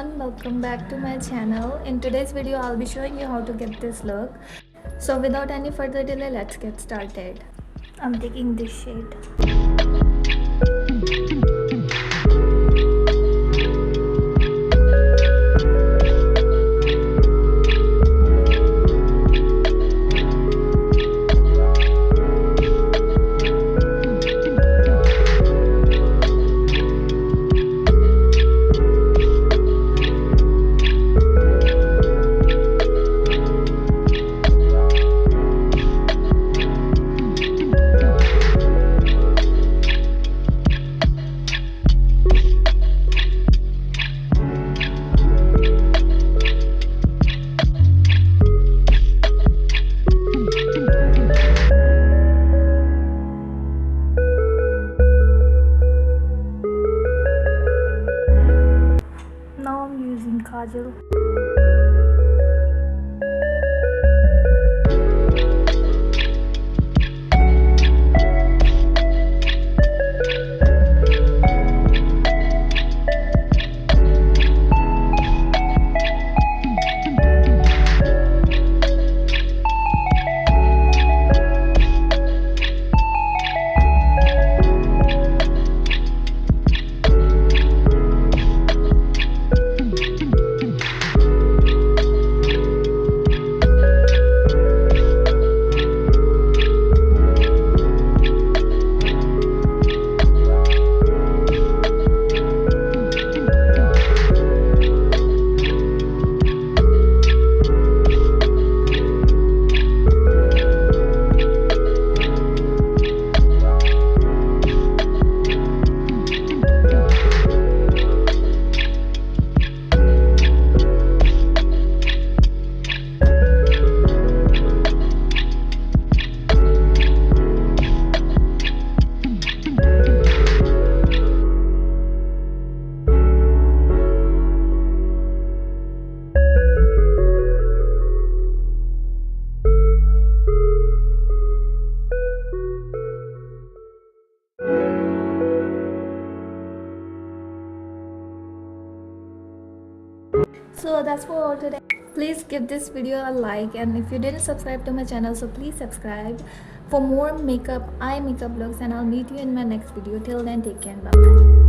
everyone, welcome back to my channel. In today's video I'll be showing you how to get this look. So without any further delay, let's get started. I'm taking this shade. Now I'm using kajal. So that's for all today. Please give this video a like, and if you didn't subscribe to my channel, so please subscribe for more eye makeup looks, and I'll meet you in my next video. Till then, take care and bye bye.